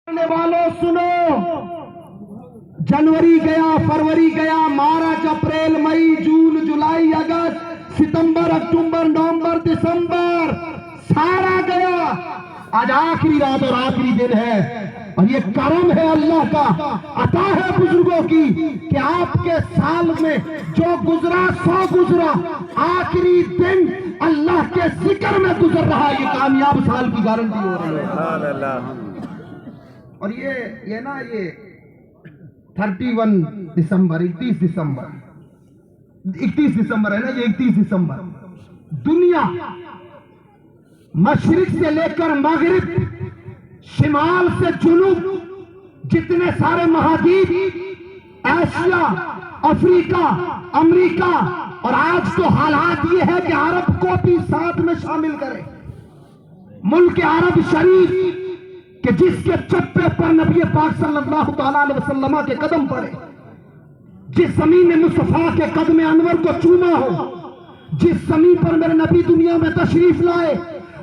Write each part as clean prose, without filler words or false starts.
کرنے والوں سنو، جنوری گیا، فروری گیا، مارچ، اپریل، مئی، جون، جولائی، اگست، ستمبر، اکتوبر، نومبر، دسمبر، سارا گیا۔ آج آخری رات اور آخری دن ہے، اور یہ کرم ہے اللہ کا، عطا ہے بزرگوں کی کہ آپ کے سال میں جو گزرا سو گزرا، آخری دن اللہ کے ذکر میں گزر رہا، یہ کامیاب سال کی گارنٹی ہو رہی ہے۔ اور یہ نا یہ 31 دسمبر 31 دسمبر ہے نا، یہ 31 دسمبر دنیا مشرق سے لے کر مغرب، شمال سے جنوب، جتنے سارے مہادیپ، ایشیا، افریقہ، امریکہ، اور آج تو حالات یہ ہے کہ عرب کو بھی ساتھ میں شامل کرے، ملک عرب شریف کہ جس کے چپے پر نبی پاک صلی اللہ تعالیٰ علیہ وسلم کے قدم پڑے، جس زمین مصطفیٰ کے قدم انور کو چوما ہو، جس زمین پر میرے نبی دنیا میں تشریف لائے،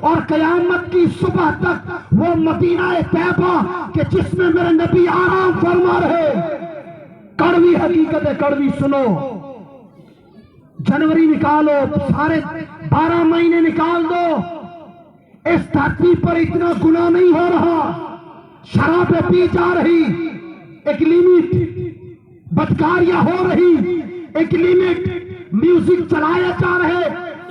اور قیامت کی صبح تک وہ مدینہ طیبہ کہ جس میں میرے نبی آرام فرما رہے۔ کڑوی حقیقت ہے، کڑوی سنو، جنوری نکالو، سارے 12 مہینے نکال دو، اس دھرتی پر اتنا گناہ نہیں ہو رہا، شرابیں پی جا رہی، ایک لیمٹ، بدکاریاں ہو رہی، ایک لیمٹ، میوزک چلایا جا رہے،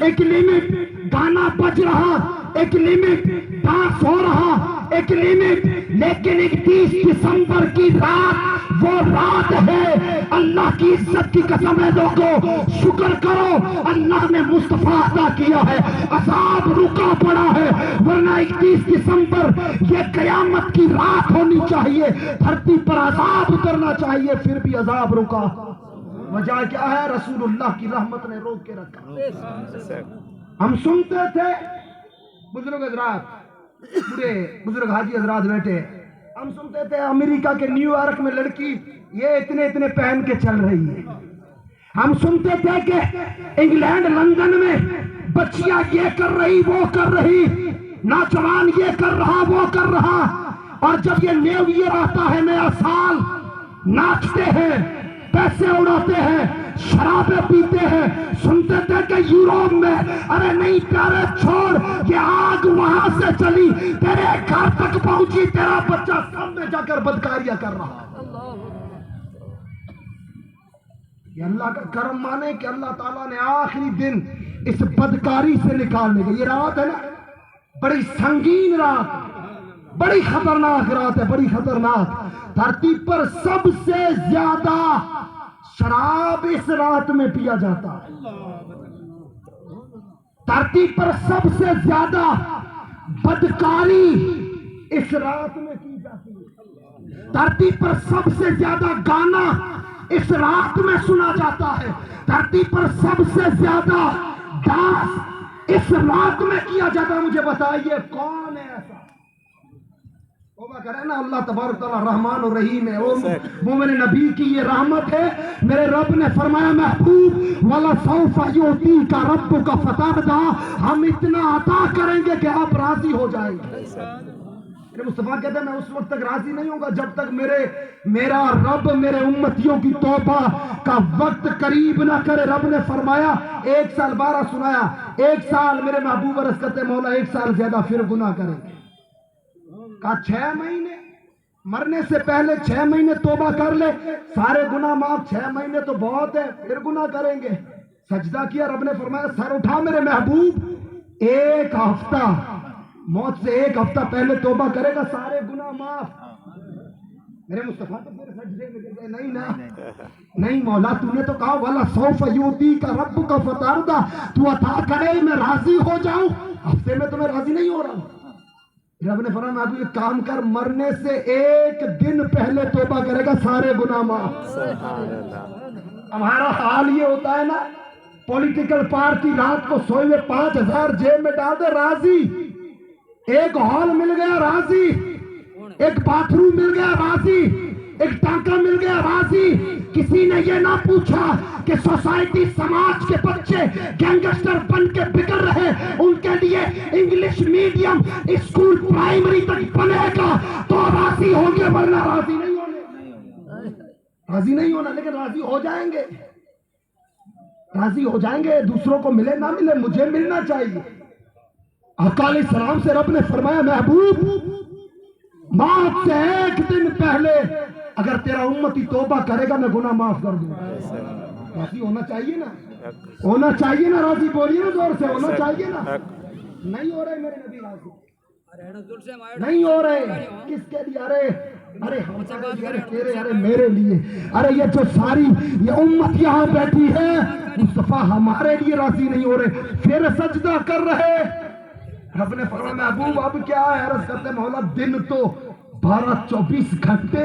ایک لیمٹ، گانا بج رہا، ایک لیمٹ، ڈانس ہو رہا، ایک لیمٹ، لیکن 31 دسمبر کی رات وہ رات ہے، اللہ کی عزت کی قسم ہے لوگوں، شکر کرو اللہ نے مصطفیٰ عطا کیا ہے، عذاب رکا پڑا ہے، ورنہ 31 دسمبر یہ قیامت کی رات ہونی چاہیے، دھرتی پر عذاب اترنا چاہیے، پھر بھی عذاب رکا۔ وجہ کیا ہے؟ رسول اللہ کی رحمت نے روک کے رکھا۔ ہم سنتے تھے بزرگ حضرات، بڑے بزرگ حاجی حضرات بیٹھے، ہم سنتے تھے امریکہ کے نیو یارک میں لڑکی یہ اتنے پہن کے چل رہی ہے، ہم سنتے تھے کہ انگلینڈ لندن میں بچیاں یہ کر رہی وہ کر رہی، نوجوان یہ کر رہا وہ کر رہا، اور جب یہ نیو ایئر آتا ہے، نیا سال، ناچتے ہیں، پیسے اڑاتے ہیں، شرابیں پیتے ہیں۔ سنتے تھے کہ یوروپ میں، ارے نہیں پیارے چھوڑ، یہ آگ وہاں سے چلی تیرے گھر تک پہنچی، تیرا بچہ سب میں جا کر بدکاریاں کر رہا۔ یہ اللہ کا کرم مانے کہ اللہ تعالیٰ نے آخری دن اس بدکاری سے نکالنے کی، یہ رات ہے نا، بڑی سنگین رات، بڑی خطرناک رات ہے، بڑی خطرناک۔ دھرتی پر سب سے زیادہ شراب اس رات میں پیا جاتا ہے، دھرتی پر سب سے زیادہ بدکاری اس رات میں کی جاتی ہے، دھرتی پر سب سے زیادہ گانا اس رات میں سنا جاتا ہے، دھرتی پر سب سے زیادہ ڈانس اس رات میں کیا جاتا ہے۔ مجھے بتائیے کون ہے ایسا؟ توبہ کرے نا، اللہ تبارک تعالیٰ رحمان اور رحیم ہے، مومن نبی کی یہ رحمت ہے۔ میرے رب نے فرمایا محبوب وَلَسَوْفَ يُعْطِيكَ رَبُّكَ فَتَرْضَىٰ، ہم اتنا عطا کریں گے کہ آپ راضی ہو جائیں گے۔ میرے مصطفیٰ کہتے ہیں میں اس وقت تک راضی نہیں ہوں گا جب تک میرا رب میرے امتیوں کی توبہ کا وقت قریب نہ کرے۔ رب نے فرمایا 1 سال 12 سنایا، 1 سال میرے محبوب عرض کرتے مولا 1 سال زیادہ پھر گناہ کریں گے۔ کہا 6 مہینے، مرنے سے پہلے 6 مہینے توبہ کر لے، سارے گناہ معاف، 6 مہینے تو بہت ہے، پھر گناہ کریں گے۔ سجدہ کیا، رب نے فرمایا سر اٹھا میرے محبوب، 1 ہفتہ، موت سے 1 ہفتہ پہلے توبہ کرے گا، سارے گناہ معاف۔ میرے مصطفیٰ تو پھر سجدے میں گر گئے، نہیں مولا تو نے تو کہا وَلَسَوْفَ يُعْطِيكَ رَبُّكَ فَتَرْضَىٰ، تو عطا کرے میں راضی ہو جاؤں، ہفتے میں تو میں راضی نہیں ہو رہا ہوں۔ رب نے فرمایا اب یہ کام کر، مرنے سے 1 دن پہلے توبہ کرے گا، سارے گناہ معاف۔ ہمارا حال یہ ہوتا ہے نا، پولیٹیکل پارٹی رات کو سوئے ہوئے 5000 جیب میں ڈال دے، راضی، ایک ہال مل گیا راضی، ایک باتھ روم مل گیا راضی، ایک ٹانکا مل گیا راضی. کسی نے یہ نہ پوچھا کہ سوسائٹی سماج کے بچے گینگسٹر بن کے بگڑ رہے, ان کے لیے انگلش میڈیم اسکول پرائمری تک بنے گا تو راضی ہوں گے, ورنہ راضی نہیں ہونے, راضی نہیں ہونا. لیکن راضی ہو جائیں گے, راضی ہو جائیں گے. دوسروں کو ملے نہ ملے, مجھے ملنا چاہیے. آقا علیہ السلام سے رب نے فرمایا محبوب موت سے ایک دن پہلے اگر تیرا امتی توبہ کرے گا میں گناہ معاف کر دوں. راضی ہونا چاہیے نا, ہونا چاہیے نا, راضی بولیے نا زور سے, ہونا چاہیے نا. نہیں ہو رہے میرے نبی راضی, نہیں ہو رہے. کس کے لیے؟ ارے ہمارے تیرے, ارے میرے لیے. ارے یہ جو ساری یہ امت یہاں بیٹھی ہے مصطفیٰ ہمارے لیے راضی نہیں ہو رہے, پھر سجدہ کر رہے. رب نے فرمایا محبوب اب کیا ہے؟ عرض کرتے مولا دن تو 12-24 گھنٹے,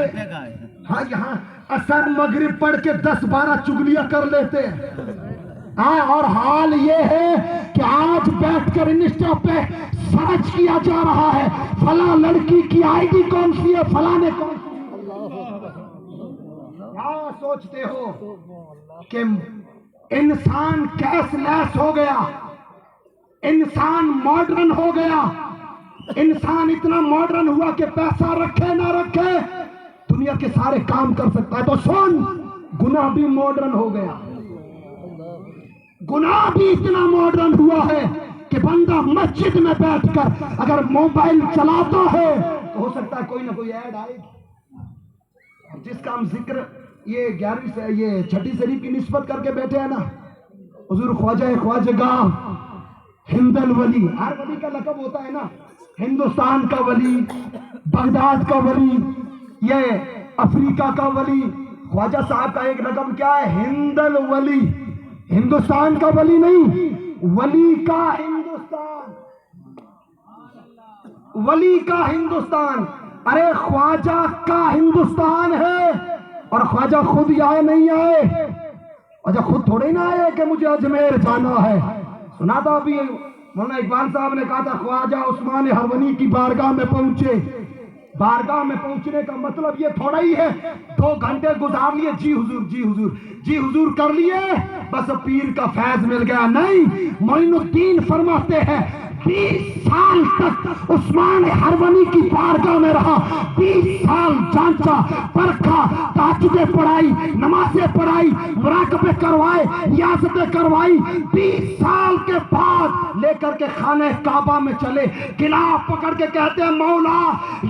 ہاں یہاں عصر مغرب پڑھ کے 10-12 چگلیاں کر لیتے ہیں. ہاں اور حال یہ ہے کہ آج بیٹھ کر انسٹا پہ سرچ کیا جا رہا ہے فلاں لڑکی کی آئی ڈی کون سی ہے, فلاں نے کون سی. کیا سوچتے ہو کہ انسان کیس لیس ہو گیا, انسان ماڈرن ہو گیا, انسان اتنا ماڈرن ہوا کہ پیسہ رکھے نہ رکھے دنیا کے سارے کام کر سکتا ہے. تو سن, گناہ بھی ماڈرن ہو گیا, گناہ بھی اتنا ماڈرن ہوا ہے کہ بندہ مسجد میں بیٹھ کر اگر موبائل چلاتا ہے تو ہو سکتا ہے کوئی نہ کوئی ایڈ آئے گی. جس کا ہم ذکر یہ 11ویں سے یہ 6ٹھی شریف کی نسبت کر کے بیٹھے ہیں نا, حضور خواجگاہ ہند الولی, ہر ولی کا لقب ہوتا ہے نا, ہندوستان کا ولی, بغداد کا ولی, یہ افریقہ کا ولی. خواجہ صاحب کا ایک لقب کیا ہے؟ ہند الولی. ہندوستان کا ولی نہیں, ولی کا ہندوستان, ولی کا ہندوستان. ارے خواجہ کا ہندوستان ہے, اور خواجہ خود آئے نہیں آئے, خواجہ خود تھوڑے نہ آئے کہ مجھے اجمیر جانا ہے. سنا تھا ابھی مولانا اقبال صاحب نے کہا تھا خواجہ عثمان ہرونی کی بارگاہ میں پہنچے. بارگاہ میں پہنچنے کا مطلب یہ تھوڑا ہی ہے 2 گھنٹے گزار لیے, جی حضور جی حضور جی حضور کر لیے, بس پیر کا فیض مل گیا. نہیں, معین الدین فرماتے ہیں 20 سال تک عثمان ہرونی کی بارگاہ میں رہا, 20 سال جانچا پرکھا, تہجدیں پڑھائی, نمازیں پڑھائی, مراقبے کروائے, ریاستیں کروائی. 20 سال کے بعد لے کر کے خانہ کعبہ میں چلے, گلاف پکڑ کے کہتے ہیں مولا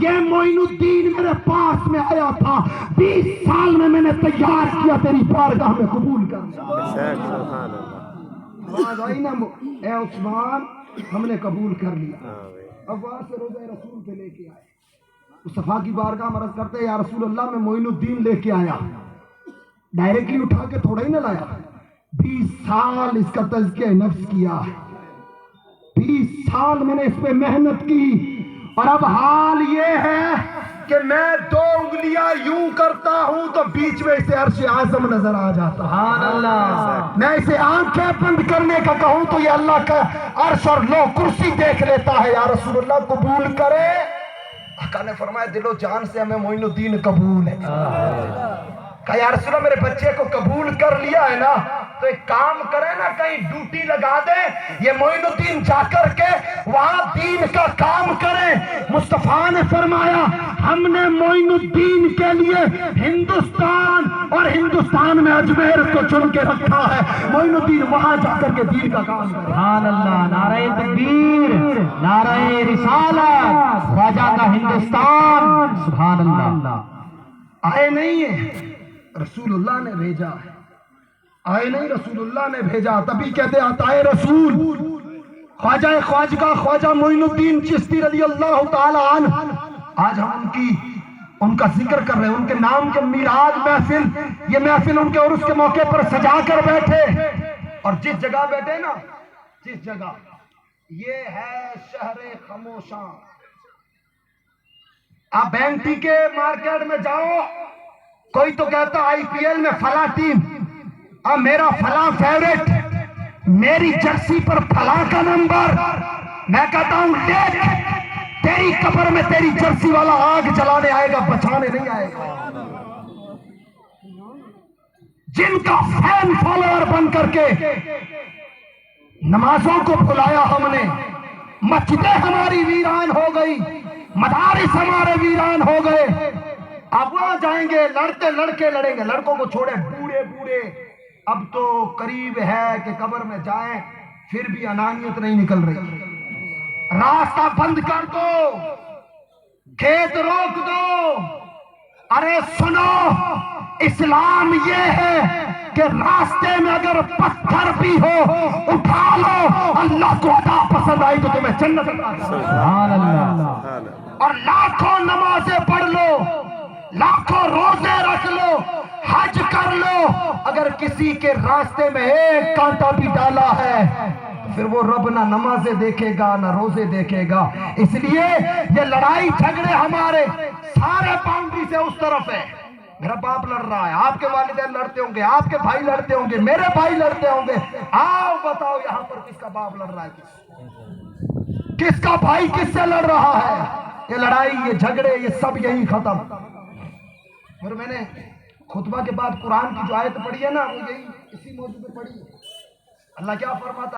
یہ معین الدین میرے پاس میں آیا تھا, 20 سال میں نے تیار کیا تیری بارگاہ میں قبول کر. اے عثمان ہم نے قبول کر لیا. اب وہاں سے روزہ رسول پہ لے کے آئے, مصطفیٰ کی بارگاہ میں عرض کرتے یا رسول اللہ میں معین الدین لے کے آیا. ڈائریکٹلی اٹھا کے تھوڑا ہی نہ لایا, 20 سال اس کا تزکیہ نفس کیا, 20 سال میں نے اس پہ محنت کی, اور اب حال یہ ہے کہ میں 2 انگلیاں یوں کرتا ہوں تو بیچ میں اسے عرش اعظم نظر آ جاتا. سبحان اللہ. میں اسے آنکھیں بند کرنے کا کہوں تو یہ اللہ کا عرش اور لو کرسی دیکھ لیتا ہے. یا رسول اللہ قبول کرے. آقا نے فرمایا دل و جان سے ہمیں معین الدین قبول ہے. کہا یا رسول اللہ میرے بچے کو قبول کر لیا ہے نا, تو ایک کام کرے نا, کہیں ڈیوٹی لگا دے, یہ معین الدین جا کر کے وہاں دین کا کام کرے. مصطفیٰ نے فرمایا ہم نے معین الدین کے لیے ہندوستان اور ہندوستان میں اجمیر کو چن کے رکھا ہے. معین الدین وہاں جا کر کے دین کا کام کرے. سبحان اللہ. نعرہ تکبیر, نعرہ رسالت, خواجہ کا ہندوستان. سبحان اللہ. آئے نہیں ہے, رسول اللہ نے بھیجا ہے. آئے نہیں, رسول اللہ نے بھیجا. تبھی کہتے عطائے رسول. خواجہ خواجہ خواجہ معین الدین چشتی رضی اللہ تعالی عنہ, آج ہم ان کا ذکر کر رہے ہیں. ان کے نام کے میلاد محفل, یہ محفل ان کے عرس کے موقع پر سجا کر بیٹھے, اور جس جگہ بیٹھے نا, جس جگہ, یہ ہے شہر خموشاں. آپ بینٹی کے مارکیٹ میں جاؤ, کوئی تو کہتا آئی پی ایل میں فلاں ٹیم, اب میرا فلاں فیوریٹ, میری جرسی پر فلاں کا نمبر. میں کہتا ہوں دیکھ, تیری قبر میں تیری جرسی والا آگ جلانے آئے گا, بچانے نہیں آئے گا. جن کا فین فالوور بن کر کے نمازوں کو بھلایا ہم نے، مسجدیں ہماری ویران ہو گئی، مدارس ہمارے ویران ہو گئے. اب وہاں جائیں گے لڑتے لڑکے لڑیں گے، لڑکوں کو چھوڑے بوڑھے بوڑھے اب تو قریب ہے کہ قبر میں جائیں پھر بھی انانیت نہیں نکل رہی. راستہ بند کر دو، کھیت روک دو. ارے سنو، اسلام یہ ہے کہ راستے میں اگر پتھر بھی ہو اٹھا لو، اللہ کو عطا پسند آئی تو تمہیں جنت عطا کرے. سبحان اللہ. اور لاکھوں نمازیں پڑھ لو، لاکھوں روزے رکھ لو، حج کر لو، اگر کسی کے راستے میں ایک کانٹا بھی ڈالا ہے پھر وہ رب نہ نمازیں دیکھے گا نہ روزے دیکھے گا. اس لیے یہ لڑائی جھگڑے ہمارے سارے باؤنڈری سے اس طرف ہے. میرا باپ لڑ رہا ہے، آپ کے والدین لڑتے ہوں گے، آپ کے بھائی لڑتے ہوں گے، میرے بھائی لڑتے ہوں گے. آؤ بتاؤ یہاں پر کس کا باپ لڑ رہا ہے، کس کا بھائی کس سے لڑ رہا ہے؟ یہ لڑائی، یہ جھگڑے، یہ سب یہی ختم. اور میں نے خطبہ کے بعد قرآن کی جو آیت پڑھی ہے نا، وہ یہی اسی موضوع پہ پڑھی. اللہ کیا فرماتا